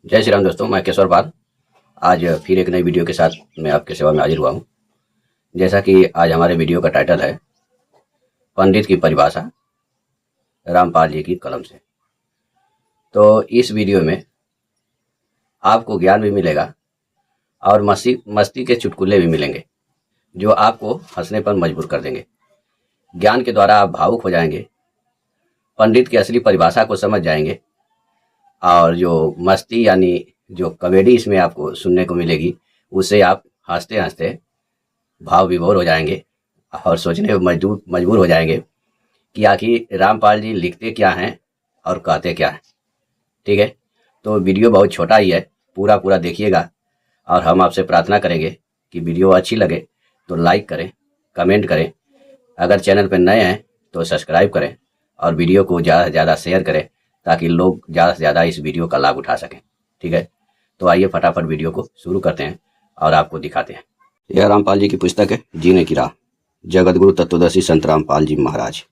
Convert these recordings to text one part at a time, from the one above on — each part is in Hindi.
जय श्री राम दोस्तों, मैं केशवर पाल आज फिर एक नई वीडियो के साथ मैं आपके सेवा में हाजिर हुआ हूँ। जैसा कि आज हमारे वीडियो का टाइटल है पंडित की परिभाषा रामपाल जी की कलम से। तो इस वीडियो में आपको ज्ञान भी मिलेगा और मस्ती मस्ती के चुटकुले भी मिलेंगे जो आपको हंसने पर मजबूर कर देंगे। ज्ञान के द्वारा आप भावुक हो जाएंगे, पंडित की असली परिभाषा को समझ जाएंगे और जो मस्ती यानी जो कॉमेडी इसमें आपको सुनने को मिलेगी उससे आप हंसते हंसते भाव विभोर हो जाएंगे और सोचने में मजबूर हो जाएंगे कि आखिर रामपाल जी लिखते क्या हैं और कहते क्या हैं। ठीक है, तो वीडियो बहुत छोटा ही है, पूरा देखिएगा और हम आपसे प्रार्थना करेंगे कि वीडियो अच्छी लगे तो लाइक करें, कमेंट करें। अगर चैनल पर नए हैं तो सब्सक्राइब करें और वीडियो को ज़्यादा से ज़्यादा शेयर करें ताकि लोग ज़्यादा से ज़्यादा इस वीडियो का लाभ उठा सकें। ठीक है, तो आइए फटाफट वीडियो को शुरू करते हैं और आपको दिखाते हैं। यह रामपाल जी की पुस्तक है जीने की राह। जगतगुरु तत्वदर्शी संत रामपाल जी महाराज।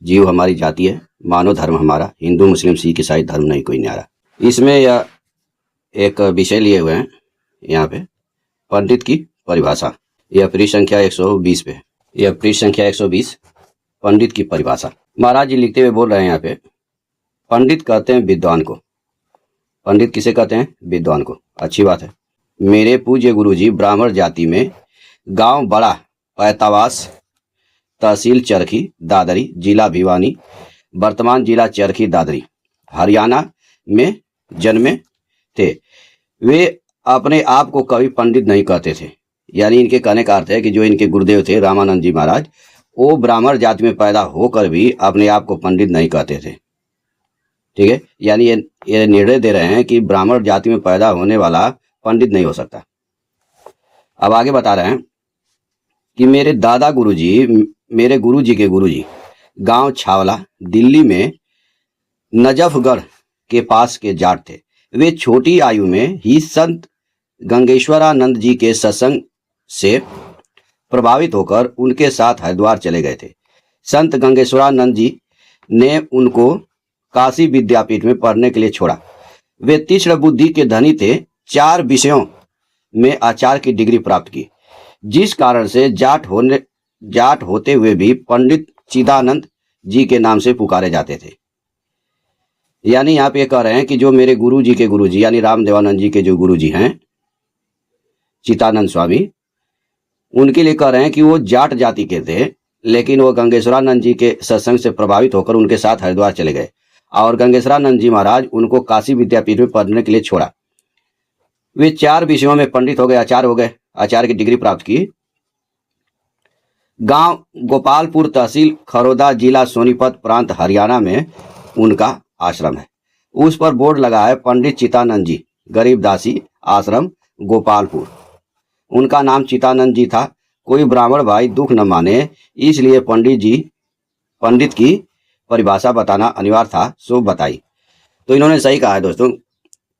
जीव हमारी जाति है, मानो धर्म हमारा, हिंदू मुस्लिम सिख ईसाई धर्म नहीं कोई न्यारा। इसमें यह एक विषय लिए हुए हैं यहाँ पे, पंडित की परिभाषा। यह पृष्ठ संख्या 120 पे। यह पृष्ठ संख्या 120, पंडित की परिभाषा। महाराज जी लिखते हुए बोल रहे हैं यहाँ पे, पंडित कहते हैं विद्वान को। पंडित किसे कहते हैं? विद्वान को। अच्छी बात है। मेरे पूज्य गुरुजी ब्राह्मण जाति में, गांव बड़ा पैतावास, तहसील चरखी दादरी, जिला भिवानी, वर्तमान जिला चरखी दादरी, हरियाणा में जन्मे थे। वे अपने आप को कभी पंडित नहीं कहते थे। यानी इनके कहने का अर्थ है कि जो इनके गुरुदेव थे रामानंद जी महाराज, वो ब्राह्मण जाति में पैदा होकर भी अपने आप को पंडित नहीं कहते थे। ठीक है, यानी ये निर्णय दे रहे हैं कि ब्राह्मण जाति में पैदा होने वाला पंडित नहीं हो सकता। अब आगे बता रहे हैं कि मेरे दादा गुरुजी, मेरे गुरुजी के गुरुजी गांव छावला दिल्ली में नजफगढ़ के पास के जाट थे। वे छोटी आयु में ही संत गंगेश्वरानंद जी के सत्संग से प्रभावित होकर उनके साथ हरिद्वार चले गए थे। संत गंगेश्वरानंद जी ने उनको काशी विद्यापीठ में पढ़ने के लिए छोड़ा। वे तीक्ष्ण बुद्धि के धनी थे। 4 विषयों में आचार्य की डिग्री प्राप्त की, जिस कारण से जाट होते हुए भी पंडित चिदानंद जी के नाम से पुकारे जाते थे। यानी यहाँ पे कह रहे हैं कि जो मेरे गुरु जी के गुरु जी यानी रामदेवानंद जी के जो गुरु जी हैं चिदानंद स्वामी, उनके लिए कह रहे हैं कि वो जाट जाति के थे, लेकिन वो गंगेश्वरानंद जी के सत्संग से प्रभावित होकर उनके साथ हरिद्वार चले गए और गंगेश्वरानंद जी महाराज उनको काशी विद्यापीठ में पढ़ने के लिए छोड़ा। वे 4 विषयों में पंडित हो गए, आचार्य हो गए, आचार्य की डिग्री प्राप्त की। गांव गोपालपुर, तहसील खरोदा, जिला सोनीपत, प्रांत हरियाणा में उनका आश्रम है। उस पर बोर्ड लगा है पंडित चितानंद जी, गरीबदासी आश्रम गोपालपुर। उनका नाम चितानंद जी था। कोई ब्राह्मण भाई दुख न माने, इसलिए पंडित की परिभाषा बताना अनिवार्य था, सो बताई। तो इन्होंने सही कहा है दोस्तों,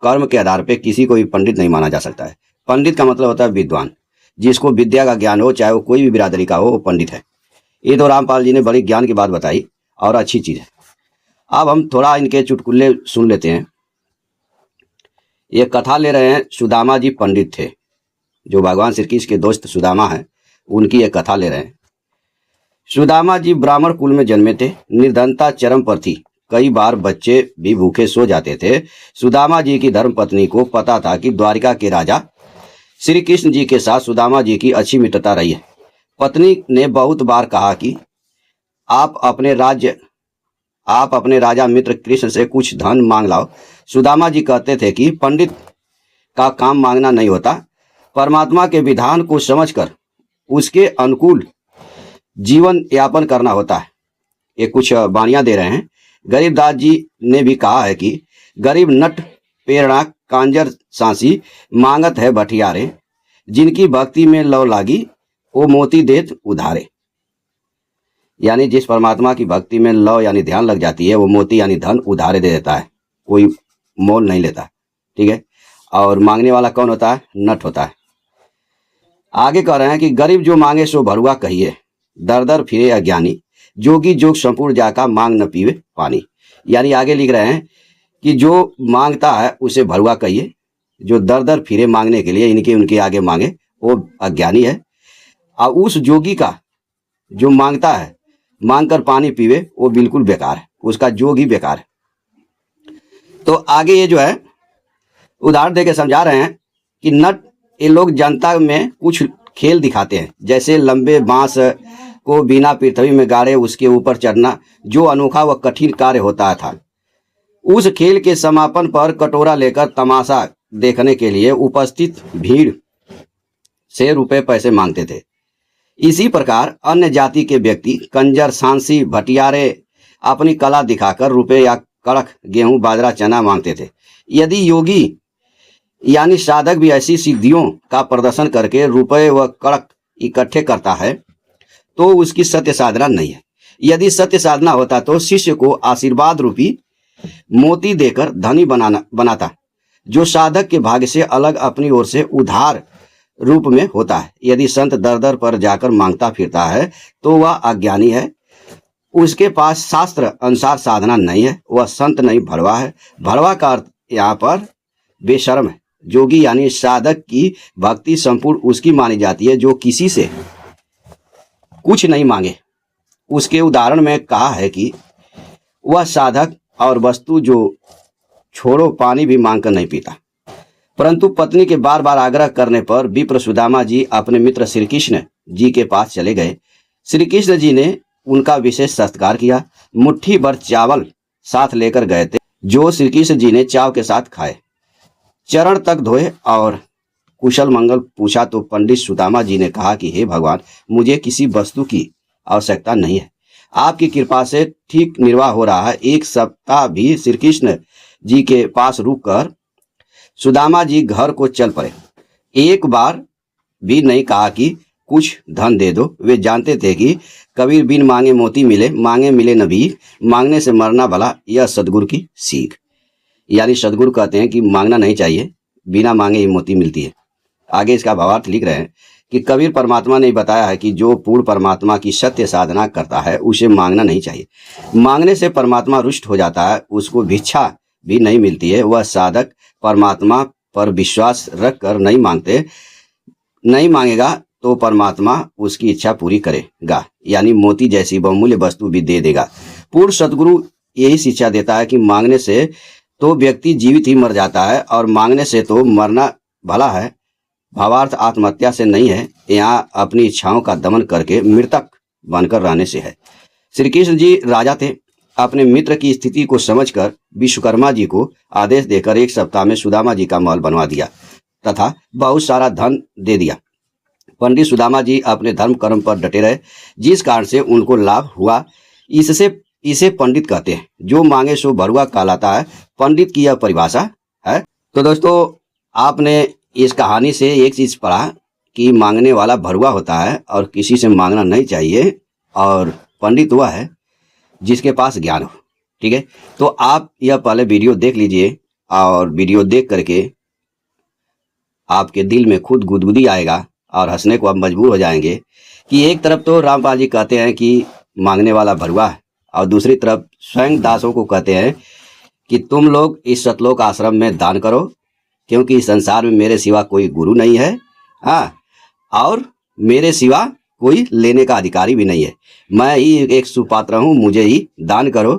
कर्म के आधार पे किसी को भी पंडित नहीं माना जा सकता है। पंडित का मतलब होता है विद्वान, जिसको विद्या का ज्ञान हो, चाहे वो कोई भी बिरादरी का हो, वो पंडित है। ये तो रामपाल जी ने बड़ी ज्ञान की बात बताई और अच्छी चीज है। अब हम थोड़ा इनके चुटकुले सुन लेते हैं। ये कथा ले रहे हैं, सुदामा जी पंडित थे, जो भगवान श्री कृष्ण के दोस्त सुदामा हैं, उनकी एक कथा ले रहे हैं। सुदामा जी ब्राह्मण कुल में जन्मे थे। निर्धनता चरम पर थी। कई बार बच्चे भी भूखे सो जाते थे। सुदामा जी की धर्मपत्नी को पता था कि द्वारिका के राजा श्री कृष्ण जी के साथ सुदामा जी की अच्छी मित्रता रही है। पत्नी ने बहुत बार कहा कि आप अपने राजा मित्र कृष्ण से कुछ धन मांग लाओ। सुदामा जी कहते थे कि पंडित का काम मांगना नहीं होता, परमात्मा के विधान को समझकर उसके अनुकूल जीवन यापन करना होता है। ये कुछ वाणियां दे रहे हैं। गरीबदास जी ने भी कहा है कि गरीब नट पेरणा कांजर सांसी, मांगत है भटियारे, जिनकी भक्ति में लव लागी वो मोती देत उधारे। यानी जिस परमात्मा की भक्ति में लव यानी ध्यान लग जाती है, वो मोती यानी धन उधारे दे देता है, कोई मोल नहीं लेता। ठीक है, और मांगने वाला कौन होता है? नट होता है। आगे कह रहे हैं कि गरीब जो मांगे सो भरुआ कहिए, दर दर फिरे अज्ञानी, जोगी जोग संपूर्ण जाका मांग न पीवे पानी। यानी आगे लिख रहे हैं कि जो मांगता है उसे भरुआ कहिए, जो दर दर फिरे मांगने के लिए इनके उनके आगे मांगे वो अज्ञानी है, और उस जोगी का जो मांगता है मांग कर पानी पीवे वो बिल्कुल बेकार है, उसका जोग ही बेकार है। तो आगे ये जो है उदाहरण देके समझा रहे हैं कि नट ये लोग जनता में कुछ खेल दिखाते हैं, जैसे लंबे बांस को बिना पृथ्वी में गाड़े उसके ऊपर चढ़ना, जो अनोखा व कठिन कार्य होता था। उस खेल के समापन पर कटोरा लेकर तमाशा देखने के लिए उपस्थित भीड़ से रुपए पैसे मांगते थे। इसी प्रकार अन्य जाति के व्यक्ति कंजर, सांसी, भटियारे अपनी कला दिखाकर रुपए या कड़क, गेहूं, बाजरा, चना मांगते थे। यदि योगी यानी साधक भी ऐसी सिद्धियों का प्रदर्शन करके रुपए व कड़क इकट्ठे करता है तो उसकी सत्य साधना नहीं है। यदि सत्य साधना होता तो शिष्य को आशीर्वाद रूपी मोती देकर धनी बनाता, जो साधक के भाग्य से अलग अपनी ओर से उधार रूप में होता है। यदि संत दर दर पर जाकर मांगता फिरता है तो वह अज्ञानी है, उसके पास शास्त्र अनुसार साधना नहीं है, वह संत नहीं भड़वा है। भड़वा का अर्थ यहाँ पर बेशर्म है। जोगी यानी साधक की भक्ति संपूर्ण उसकी मानी जाती है जो किसी से कुछ नहीं मांगे। उसके उदाहरण में कहा है कि वह साधक और वस्तु जो छोड़ो पानी भी मांगकर नहीं पीता। परंतु पत्नी के बार बार आग्रह करने पर विप्र सुदामा जी अपने मित्र श्री कृष्ण जी के पास चले गए। श्री कृष्ण जी ने उनका विशेष सत्कार किया। मुट्ठी भर चावल साथ लेकर गए थे, जो श्री कृष्ण जी ने चाव के साथ खाए। चरण तक धोए और कुशल मंगल पूछा तो पंडित सुदामा जी ने कहा कि हे भगवान, मुझे किसी वस्तु की आवश्यकता नहीं है, आपकी कृपा से ठीक निर्वाह हो रहा है। एक सप्ताह भी श्री कृष्ण जी के पास रुककर सुदामा जी घर को चल पड़े। एक बार भी नहीं कहा कि कुछ धन दे दो। वे जानते थे कि कबीर बिन मांगे मोती मिले, मांगे मिले न भीख, मांगने से मरना भला, यह सदगुरु की सीख। यानी सदगुरु कहते हैं कि मांगना नहीं चाहिए, बिना मांगे ही मोती मिलती है। आगे इसका भावार्थ लिख रहे हैं कि कबीर परमात्मा ने बताया है कि जो पूर्ण परमात्मा की सत्य साधना करता है उसे मांगना नहीं चाहिए। मांगने से परमात्मा रुष्ट हो जाता है, उसको भिक्षा भी नहीं मिलती है। वह साधक परमात्मा पर विश्वास रख कर नहीं मांगेगा तो परमात्मा उसकी इच्छा पूरी करेगा, यानी मोती जैसी बहुमूल्य वस्तु भी दे देगा। पूर्ण सदगुरु यही शिक्षा देता है कि मांगने से तो व्यक्ति जीवित ही मर जाता है और मांगने से तो मरना भला है। भावार्थ आत्महत्या से नहीं है, यहाँ अपनी इच्छाओं का दमन करके मृतक बनकर रहने से है। श्री कृष्ण जी राजा थे। अपने मित्र की स्थिति को समझकर विश्वकर्मा जी को आदेश देकर एक सप्ताह में सुदामा जी का महल बनवा दिया तथा बहुत सारा धन दे दिया। पंडित सुदामा जी अपने धर्म कर्म पर डटे रहे, जिस कारण से उनको लाभ हुआ। इसे पंडित कहते हैं। जो मांगे सो भरुआ कहलाता है, पंडित की यह परिभाषा है। तो दोस्तों, आपने इस कहानी से एक चीज पढ़ा कि मांगने वाला भरुआ होता है और किसी से मांगना नहीं चाहिए, और पंडित वह है जिसके पास ज्ञान हो। ठीक है, तो आप यह पहले वीडियो देख लीजिए, और वीडियो देख करके आपके दिल में खुद गुदगुदी आएगा और हंसने को आप मजबूर हो जाएंगे कि एक तरफ तो रामपाल जी कहते हैं कि मांगने वाला भरुआ है, और दूसरी तरफ स्वयं दासों को कहते हैं कि तुम लोग इस सतलोक आश्रम में दान करो, क्योंकि इस संसार में मेरे सिवा कोई गुरु नहीं है, हाँ, और मेरे सिवा कोई लेने का अधिकारी भी नहीं है। मैं ही एक सुपात्र हूँ, मुझे ही दान करो।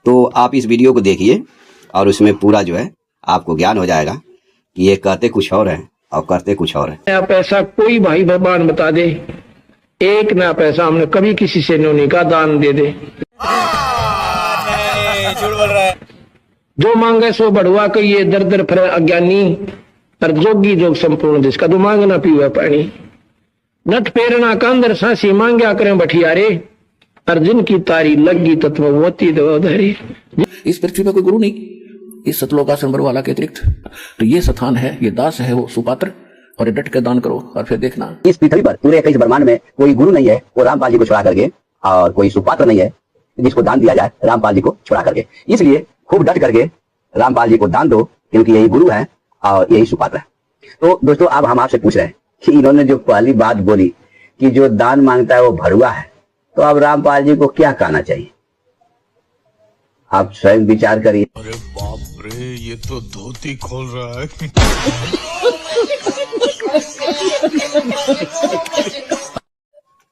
तो आप इस वीडियो को देखिए और उसमें पूरा जो है आपको ज्ञान हो जाएगा कि ये कहते कुछ और हैं और करते कुछ और है। नया पैसा कोई भाई भगवान बता दे, एक नया पैसा हमने कभी किसी से नहीं कहा दान दे दे। झूठ बोल रहा है। जो मांगे सो बढ़वा कहिए, दर दर फिर अज्ञानी, पर जोगी जोग संपूर्ण जिसका तो मांगना पीवा पानी। नट पेरना कांदर सांसी मांग्या करें बठियारे, अर्जुन की तारी लगी तत्ववती दवधरी। इस पृथ्वी पर कोई गुरु नहीं, इस सतलोकासन वाला के अतिरिक्त। तो ये स्थान है, ये दास है वो सुपात्र, और डट के दान करो और फिर देखना। इस पृथ्वी पर पूरे 21 ब्रह्मांड में कोई गुरु नहीं है वो रामपाल जी को छुड़ा करके, और कोई सुपात्र नहीं है जिसको दान दिया जाए रामपाल जी को छुड़ा करके। इसलिए खूब डट करके रामपाल जी को दान दो, क्योंकि यही गुरु है और यही सुपात्र है। तो दोस्तों, अब हम आपसे पूछ रहे हैं कि इन्होंने जो पहली बात बोली कि जो दान मांगता है वो भरुआ है, तो अब रामपाल जी को क्या कहना चाहिए? आप स्वयं विचार करिए। ये तो धोती खोल रहा है।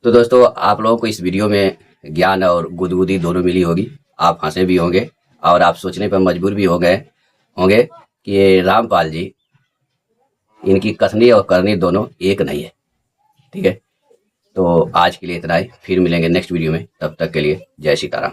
तो दोस्तों, आप लोगों को इस वीडियो में ज्ञान और गुदगुदी दोनों मिली होगी। आप हंसे भी होंगे और आप सोचने पर मजबूर भी हो गए होंगे कि ये रामपाल जी, इनकी कथनी और करनी दोनों एक नहीं है। ठीक है, तो आज के लिए इतना ही। फिर मिलेंगे नेक्स्ट वीडियो में। तब तक के लिए जय सीताराम।